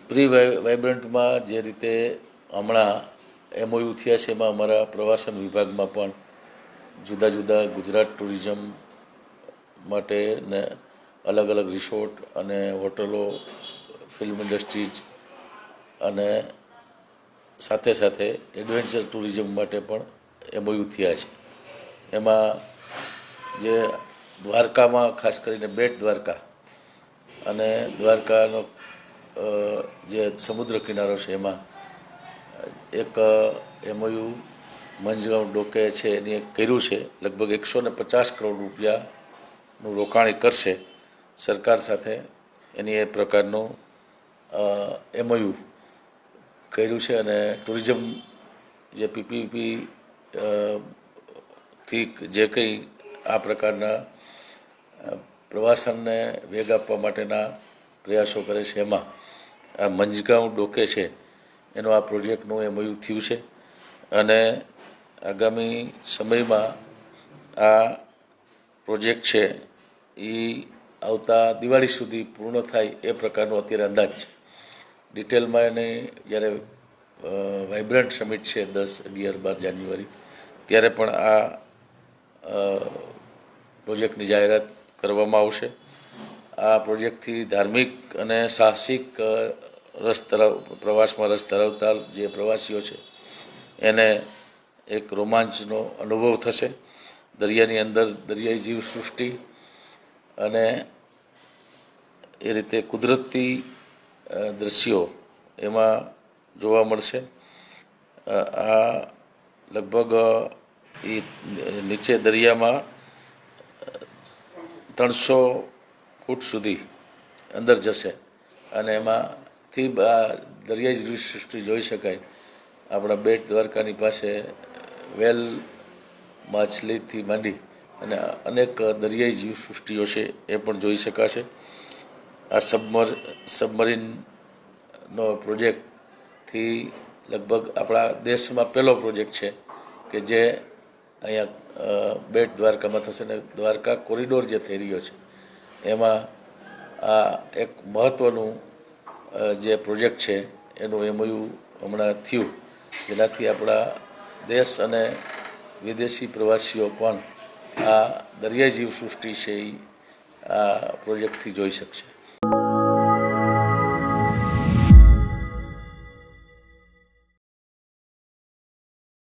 Pre વાઇબ્રન્ટમાં જે રીતે હમણાં એમઓયુ થયા છે એમાં અમારા પ્રવાસન વિભાગમાં પણ જુદા જુદા ગુજરાત ટુરિઝમ માટે ને અલગ અલગ રિસોર્ટ અને હોટલો, ફિલ્મ ઇન્ડસ્ટ્રીઝ અને સાથે સાથે એડવેન્ચર ટુરિઝમ માટે પણ એમઓયુ થયા છે. એમાં જે દ્વારકામાં ખાસ કરીને બેટ દ્વારકા અને દ્વારકાનો જે સમુદ્ર કિનારો છે એમાં એક એમઓયુ મંજગાંવ ડોકે છે એની એક કર્યું છે. લગભગ 150 કરોડ રૂપિયાનું રોકાણ કરશે સરકાર સાથે. એની એ પ્રકારનું એમઓયુ કર્યું છે અને ટુરિઝમ જે પીપીપી થી જે કંઈ આ પ્રકારના પ્રવાસનને વેગ આપવા માટેના પ્રયાસો કરે છે એમાં આ મંજગાંવ ડોકે છે એનો આ પ્રોજેક્ટનું એમઓયુ થયું છે અને આગામી સમયમાં આ પ્રોજેક્ટ છે એ આવતા દિવાળી સુધી પૂર્ણ થાય એ પ્રકારનો અત્યારે અંદાજ છે. ડિટેલમાં એને જ્યારે વાઇબ્રન્ટ સમિટ છે 10, 11, 12 જાન્યુઆરી ત્યારે પણ આ પ્રોજેક્ટની જાહેરાત કરવામાં આવશે. આ પ્રોજેક્ટથી ધાર્મિક અને સાહસિક પ્રવાસમાં રસ ધરાવતા જે પ્રવાસીઓ છે એને એક રોમાંચનો અનુભવ થશે. દરિયાની અંદર દરિયાઈ જીવસૃષ્ટિ અને એ રીતે કુદરતી દ્રશ્યો એમાં જોવા મળશે. આ લગભગ એ નીચે દરિયામાં 300 ફૂટ સુધી અંદર જશે અને એમાંથી દરિયાઈ જીવસૃષ્ટિ જોઈ શકાય. આપણા બેટ દ્વારકાની પાસે વેલ માછલીથી માંડી અને અનેક દરિયાઈ જીવસૃષ્ટિઓ છે એ પણ જોઈ શકાશે. આ સબમરીનનો પ્રોજેક્ટથી લગભગ આપણા દેશમાં પહેલો પ્રોજેક્ટ છે કે જે અહીંયા બેટ દ્વારકામાં થશે ને દ્વારકા કોરિડોર જે થઈ રહ્યો છે એમાં આ એક મહત્ત્વનું જે પ્રોજેક્ટ છે એનું એમઓયુ હમણાં થયું, જેનાથી આપણા દેશ અને વિદેશી પ્રવાસીઓ પણ આ દરિયાઈ જીવસૃષ્ટિ છે એ આ પ્રોજેક્ટથી જોઈ શકશે.